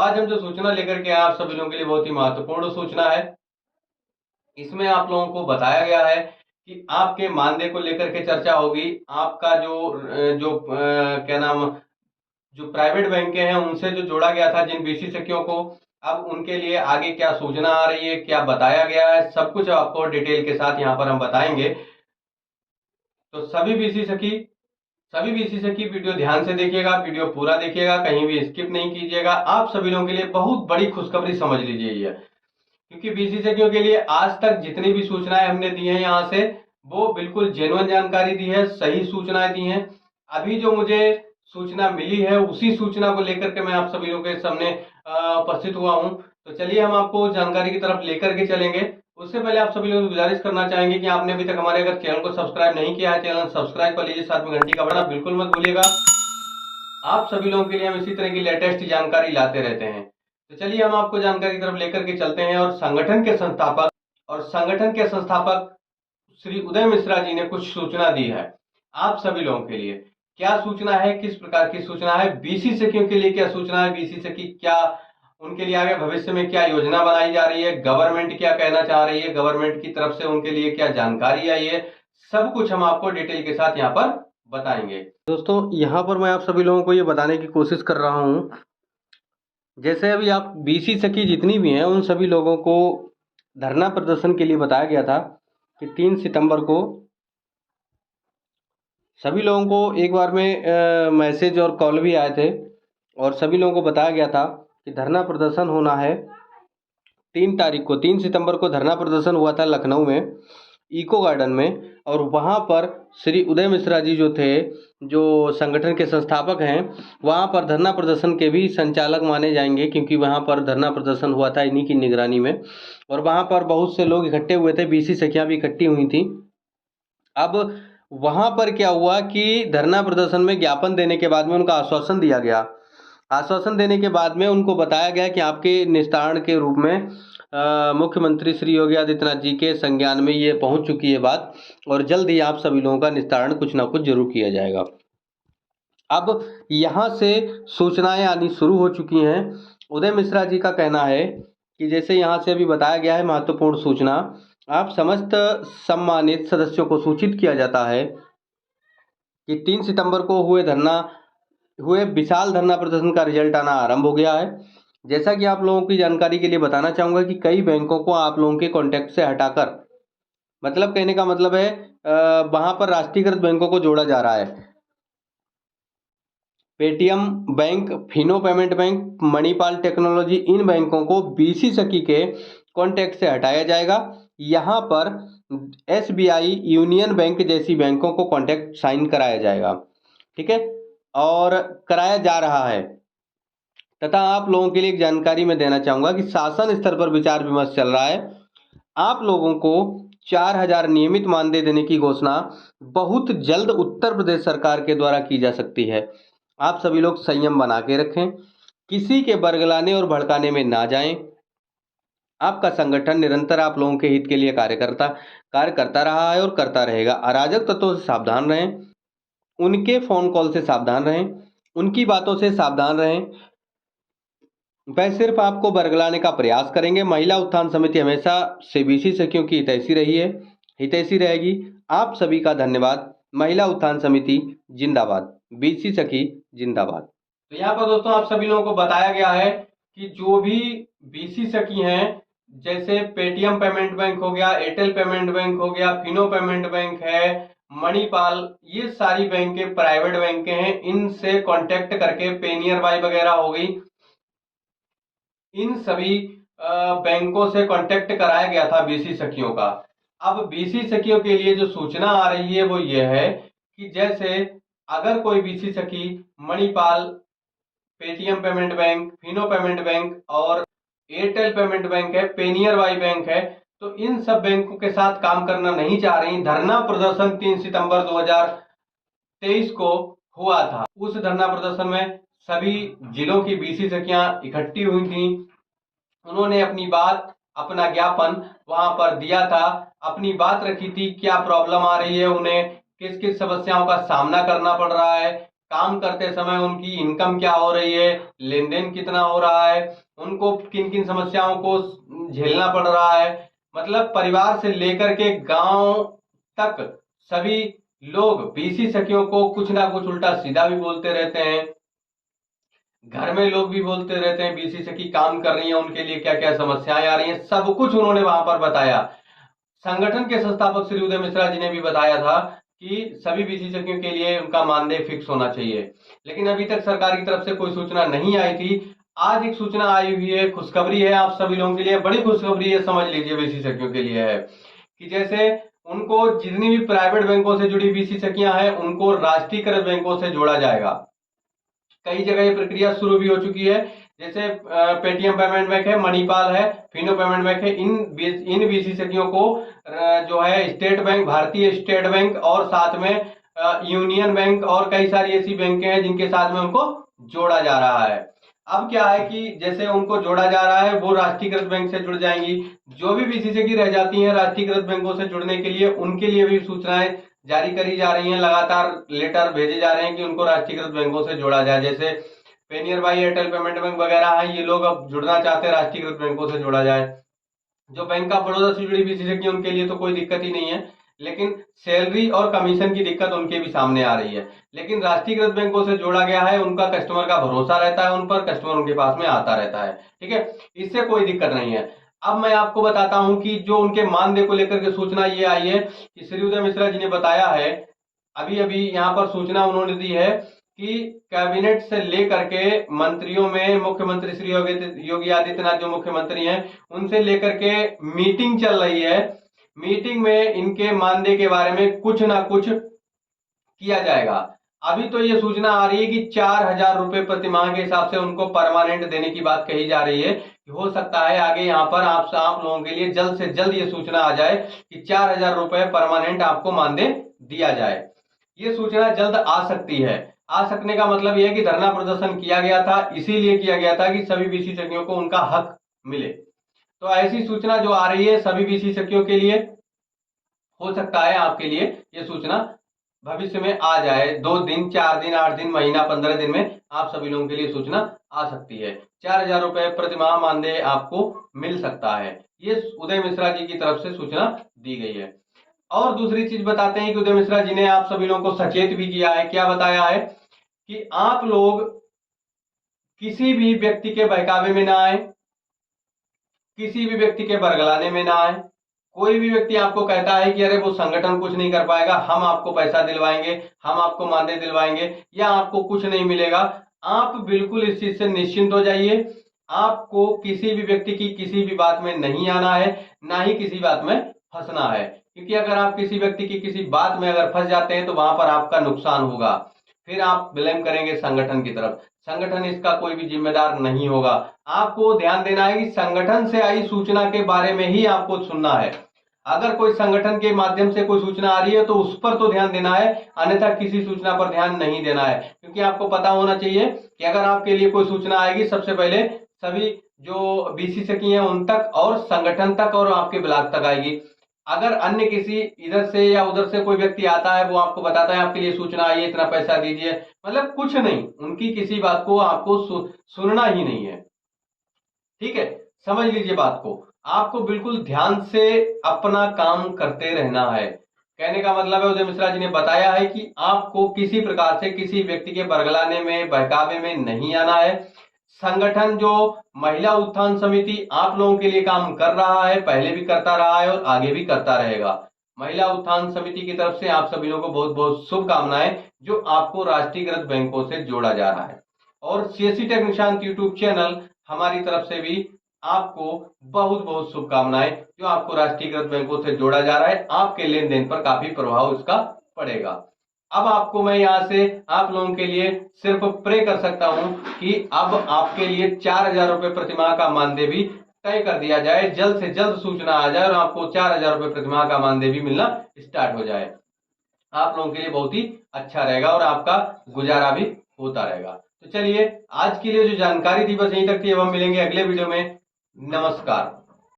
आज हम जो सूचना लेकर के आए आप सभी लोगों के लिए बहुत ही महत्वपूर्ण सूचना है। इसमें आप लोगों को बताया गया है कि आपके मानदेय को लेकर के चर्चा होगी। आपका क्या नाम, जो प्राइवेट बैंकें हैं उनसे जो जोड़ा गया था जिन विशेषज्ञों को, अब उनके लिए आगे क्या सूचना आ रही है, क्या बताया गया है, सब कुछ आपको डिटेल के साथ यहाँ पर हम बताएंगे। तो सभी बीसीसी की वीडियो ध्यान से देखिएगा, वीडियो पूरा देखिएगा, कहीं भी स्किप नहीं कीजिएगा। आप सभी लोगों के लिए बहुत बड़ी खुशखबरी समझ लीजिए ये, क्योंकि विशेषज्ञों के लिए आज तक जितनी भी सूचनाएं हमने दी हैं यहाँ से, वो बिल्कुल जेन्युइन जानकारी दी है, सही सूचनाएं दी हैं। अभी जो मुझे सूचना मिली है उसी सूचना को लेकर के मैं आप सभी लोगों के सामने उपस्थित हुआ हूं। तो चलिए हम आपको जानकारी की तरफ लेकर के चलेंगे। उससे पहले आप सभी लोगों को गुजारिश करना चाहेंगे कि आपने अभी तक हमारे अगर चैनल को सब्सक्राइब नहीं किया है, चैनल सब्सक्राइब कर लीजिए, साथ में घंटी का बटन बिल्कुल मत भूलिएगा। आप सभी लोगों के लिए हम इसी तरह की लेटेस्ट जानकारी लाते रहते हैं। तो चलिए हम आपको जानकारी की तरफ लेकर के चलते हैं। और संगठन के संस्थापक श्री उदय मिश्रा जी ने कुछ सूचना दी है आप सभी लोगों के लिए। क्या सूचना है, किस प्रकार की सूचना है, बीसीसीक्यू के लिए क्या सूचना है, बीसीसी की क्या उनके लिए आगे भविष्य में क्या योजना बनाई जा रही है, गवर्नमेंट क्या कहना चाह रही है, गवर्नमेंट की तरफ से उनके लिए क्या जानकारी आई है, सब कुछ हम आपको डिटेल के साथ यहाँ पर बताएंगे। दोस्तों यहाँ पर मैं आप सभी लोगों को ये बताने की कोशिश कर रहा हूँ, जैसे अभी आप बीसीसी जितनी भी हैं उन सभी लोगों को धरना प्रदर्शन के लिए बताया गया था कि 3 सितंबर को सभी लोगों को एक बार में मैसेज और कॉल भी आए थे, और सभी लोगों को बताया गया था कि धरना प्रदर्शन होना है 3 सितंबर को धरना प्रदर्शन हुआ था लखनऊ में इको गार्डन में। और वहाँ पर श्री उदय मिश्रा जी जो थे, जो संगठन के संस्थापक हैं, वहाँ पर धरना प्रदर्शन के भी संचालक माने जाएंगे, क्योंकि वहाँ पर धरना प्रदर्शन हुआ था इन्हीं की निगरानी में। और वहाँ पर बहुत से लोग इकट्ठे हुए थे, बीसी सखियाँ भी इकट्ठी हुई थी। अब वहाँ पर क्या हुआ कि धरना प्रदर्शन में ज्ञापन देने के बाद में उनका आश्वासन दिया गया। आश्वासन देने के बाद में उनको बताया गया कि आपके निस्तारण के रूप में मुख्यमंत्री श्री योगी आदित्यनाथ जी के संज्ञान में ये पहुंच चुकी है बात, और जल्द ही आप सभी लोगों का निस्तारण कुछ ना कुछ जरूर किया जाएगा। अब यहाँ से सूचनाएं आनी शुरू हो चुकी हैं। उदय मिश्रा जी का कहना है कि जैसे यहाँ से अभी बताया गया है महत्वपूर्ण सूचना, आप समस्त सम्मानित सदस्यों को सूचित किया जाता है कि 3 सितंबर को हुए विशाल धरना प्रदर्शन का रिजल्ट आना आरंभ हो गया है। जैसा कि आप लोगों की जानकारी के लिए बताना चाहूँगा कि कई बैंकों को आप लोगों के कॉन्टैक्ट से हटाकर, मतलब कहने का मतलब है वहाँ पर राष्ट्रीयकृत बैंकों को जोड़ा जा रहा है। Paytm bank, Fino payment bank, Manipal technology, इन बैंकों को बीसीसी के कॉन्टैक्ट से हटाया जाएगा। यहाँ पर एसबीआई, यूनियन बैंक जैसी बैंकों को कॉन्टैक्ट साइन कराया जाएगा, ठीक है, और कराया जा रहा है। तथा आप लोगों के लिए एक जानकारी मैं देना चाहूँगा कि शासन स्तर पर विचार विमर्श चल रहा है। आप लोगों को 4,000 नियमित मानदेय देने की घोषणा बहुत जल्द उत्तर प्रदेश सरकार के द्वारा की जा सकती है। आप सभी लोग संयम बना के रखें, किसी के बरगलाने और भड़काने में ना जाएं। आपका संगठन निरंतर आप लोगों के हित के लिए कार्य करता रहा है और करता रहेगा। अराजक तत्वों से सावधान रहें, उनके फोन कॉल से सावधान रहें, उनकी बातों से सावधान रहें। वह सिर्फ आपको बरगलाने का प्रयास करेंगे। महिला उत्थान समिति हमेशा से बीसीसीक्यू की हितैषी रही है, हितैषी रहेगी। आप सभी का धन्यवाद। महिला उत्थान समिति जिंदाबाद, बीसीसी जिंदाबाद। तो यहाँ पर दोस्तों आप सभी लोगों को बताया गया है कि जो भी बीसीसी हैं, जैसे पेटीएम पेमेंट बैंक हो गया, एयरटेल पेमेंट बैंक हो गया, फिनो पेमेंट बैंक है, मणिपाल, ये सारी बैंकें प्राइवेट बैंकें हैं। इनसे कांटेक्ट करके पेनियर बाई वगैरह हो गई, इन सभी बैंकों से कांटेक्ट कराया गया था बीसीसीक्यू का। अब बीसीसीक्यू के लिए जो सूचना आ रही है वो ये है कि जैसे अगर कोई BCC, Manipal, Paytm payment bank, Fino payment bank और एयरटेल पेमेंट बैंक है, पेनियर बाई बैंक है, तो इन सब बैंकों के साथ काम करना नहीं चाह रही। धरना प्रदर्शन 3 सितंबर 2023 को हुआ था। उस धरना प्रदर्शन में सभी जिलों की बीसीसीक्यां इकट्ठी हुई थी। उन्होंने अपनी बात, अपना ज्ञापन वहां पर दिया था, अपनी बात रखी थी, क्या प्रॉब्लम आ रही है उन्हें, किस किस समस्याओं का सामना करना पड़ रहा है, काम करते समय उनकी इनकम क्या हो रही है, लेन देन कितना हो रहा है, उनको किन किन समस्याओं को झेलना पड़ रहा है। मतलब परिवार से लेकर के गांव तक सभी लोग बीसी सखियों को कुछ ना कुछ उल्टा सीधा भी बोलते रहते हैं। घर में लोग भी बोलते रहते हैं बीसी सखी काम कर रही है, उनके लिए क्या क्या समस्याएं आ रही हैं, सब कुछ उन्होंने वहां पर बताया। संगठन के संस्थापक श्री उदय मिश्रा जी ने भी बताया था कि सभी विशेषज्ञों के लिए उनका मानदेय फिक्स होना चाहिए, लेकिन अभी तक सरकार की तरफ से कोई सूचना नहीं आई थी। आज एक सूचना आई हुई है, खुशखबरी है आप सभी लोगों के लिए, बड़ी खुशखबरी है, समझ लीजिए विशेषज्ञों के लिए है कि जैसे उनको जितनी भी प्राइवेट बैंकों से जुड़ी विशेषज्ञियां हैं उनको राष्ट्रीयकृत बैंकों से जोड़ा जाएगा। कई जगह ये प्रक्रिया शुरू भी हो चुकी है, जैसे पेटीएम पेमेंट बैंक है, मणिपाल है, फिनो पेमेंट बैंक है, इन विशेषज्ञों को जो है स्टेट बैंक, भारतीय स्टेट बैंक और साथ में यूनियन बैंक और कई सारी ऐसी बैंक हैं जिनके साथ में उनको जोड़ा जा रहा है। अब क्या है कि जैसे उनको जोड़ा जा रहा है वो राष्ट्रीयकृत बैंक से जुड़ जाएंगी। जो भी विशेषज्ञ रह जाती हैं राष्ट्रीयकृत बैंकों से जुड़ने के लिए, उनके लिए भी सूचनाएं जारी करी जा रही हैं, लगातार लेटर भेजे जा रहे हैं कि उनको राष्ट्रीयकृत बैंकों से जोड़ा जाए। जैसे Payeer by Airtel payment bank वगैरह है, ये लोग अब जुड़ना चाहते हैं, राष्ट्रीयकृत बैंकों से जोड़ा जाए। जो बैंक ऑफ बड़ौदा से जुड़ी विशेषज्ञ उनके लिए तो कोई दिक्कत ही नहीं है, लेकिन सैलरी और कमीशन की दिक्कत उनके भी सामने आ रही है। लेकिन राष्ट्रीयकृत बैंकों से जोड़ा गया है, उनका कस्टमर का भरोसा रहता है, उन पर कस्टमर उनके पास में आता रहता है, ठीक है, इससे कोई दिक्कत नहीं है। अब मैं आपको बताता हूं कि जो उनके मानदेय को लेकर के सूचना ये आई है कि श्री उदय मिश्रा जी ने बताया है, अभी अभी यहाँ पर सूचना उन्होंने दी है कि कैबिनेट से लेकर के मंत्रियों में मुख्यमंत्री श्री योगी आदित्यनाथ जो मुख्यमंत्री हैं उनसे लेकर के मीटिंग चल रही है। मीटिंग में इनके मानदेय के बारे में कुछ ना कुछ किया जाएगा। अभी तो ये सूचना आ रही है कि 4,000 रुपए प्रति माह के हिसाब से उनको परमानेंट देने की बात कही जा रही है। हो सकता है आगे यहाँ पर आप लोगों के लिए जल्द से जल्द ये सूचना आ जाए कि 4,000 रुपए परमानेंट आपको मानदेय दिया जाए। ये सूचना जल्द आ सकती है। आ सकने का मतलब यह है कि धरना प्रदर्शन किया गया था, इसीलिए किया गया था कि सभी विशेषज्ञों को उनका हक मिले। तो ऐसी सूचना जो आ रही है सभी विशेषज्ञों के लिए, हो सकता है आपके लिए ये सूचना भविष्य में आ जाए, 2 दिन 4 दिन 8 दिन महीना 15 दिन में आप सभी लोगों के लिए सूचना आ सकती है। 4,000 रुपए प्रति माह मानदेय आपको मिल सकता है, ये उदय मिश्रा जी की तरफ से सूचना दी गई है। और दूसरी चीज बताते हैं कि उदय मिश्रा जी ने आप सभी लोगों को सचेत भी किया है। क्या बताया है कि आप लोग किसी भी व्यक्ति के बहकावे में ना आए, किसी भी व्यक्ति के बरगलाने में ना आए। कोई भी व्यक्ति आपको कहता है कि अरे वो संगठन कुछ नहीं कर पाएगा, हम आपको पैसा दिलवाएंगे, हम आपको मानदेय दिलवाएंगे या आपको कुछ नहीं मिलेगा, आप बिल्कुल इस चीज से निश्चिंत हो जाइए। आपको किसी भी व्यक्ति की किसी भी बात में नहीं आना है, ना ही किसी बात में फंसना है, क्योंकि अगर आप किसी व्यक्ति की किसी बात में अगर फंस जाते हैं तो वहां पर आपका नुकसान होगा, फिर आप ब्लेम करेंगे संगठन की तरफ। संगठन इसका कोई भी जिम्मेदार नहीं होगा। आपको ध्यान देना है कि संगठन से आई सूचना के बारे में ही आपको सुनना है। अगर कोई संगठन के माध्यम से कोई सूचना आ रही है तो उस पर तो ध्यान देना है, अन्यथा किसी सूचना पर ध्यान नहीं देना है। क्योंकि आपको पता होना चाहिए कि अगर आपके लिए कोई सूचना आएगी सबसे पहले सभी जो बीसी सखी हैं उन तक और संगठन तक और आपके ब्लॉक तक आएगी। अगर अन्य किसी इधर से या उधर से कोई व्यक्ति आता है वो आपको बताता है आपके लिए सूचना आई है, इतना पैसा दीजिए, मतलब कुछ नहीं, उनकी किसी बात को आपको सुनना ही नहीं है, ठीक है, समझ लीजिए बात को। आपको बिल्कुल ध्यान से अपना काम करते रहना है। कहने का मतलब है उदय मिश्रा जी ने बताया है कि आपको किसी प्रकार से किसी व्यक्ति के बरगलाने में बहकावे में नहीं आना है। संगठन जो महिला उत्थान समिति आप लोगों के लिए काम कर रहा है, पहले भी करता रहा है और आगे भी करता रहेगा। महिला उत्थान समिति की तरफ से आप सभी लोगों को बहुत बहुत शुभकामनाएं, जो आपको राष्ट्रीयकृत बैंकों से जोड़ा जा रहा है। और CSC tech Nishant YouTube channel हमारी तरफ से भी आपको बहुत बहुत शुभकामनाएं, जो आपको राष्ट्रीयकृत बैंकों से जोड़ा जा रहा है, आपके लेन देन पर काफी प्रभाव इसका पड़ेगा। अब आपको मैं यहां से आप लोगों के लिए सिर्फ प्रे कर सकता हूं कि अब आपके लिए 4,000 रुपए प्रतिमाह का मानदेय भी तय कर दिया जाए, जल्द से जल्द सूचना आ जाए और आपको 4,000 रुपए प्रतिमाह का मानदेय भी मिलना स्टार्ट हो जाए। आप लोगों के लिए बहुत ही अच्छा रहेगा और आपका गुजारा भी होता रहेगा। तो चलिए आज के लिए जो जानकारी थी बस यहीं तक थी। अब हम मिलेंगे अगले वीडियो में। नमस्कार।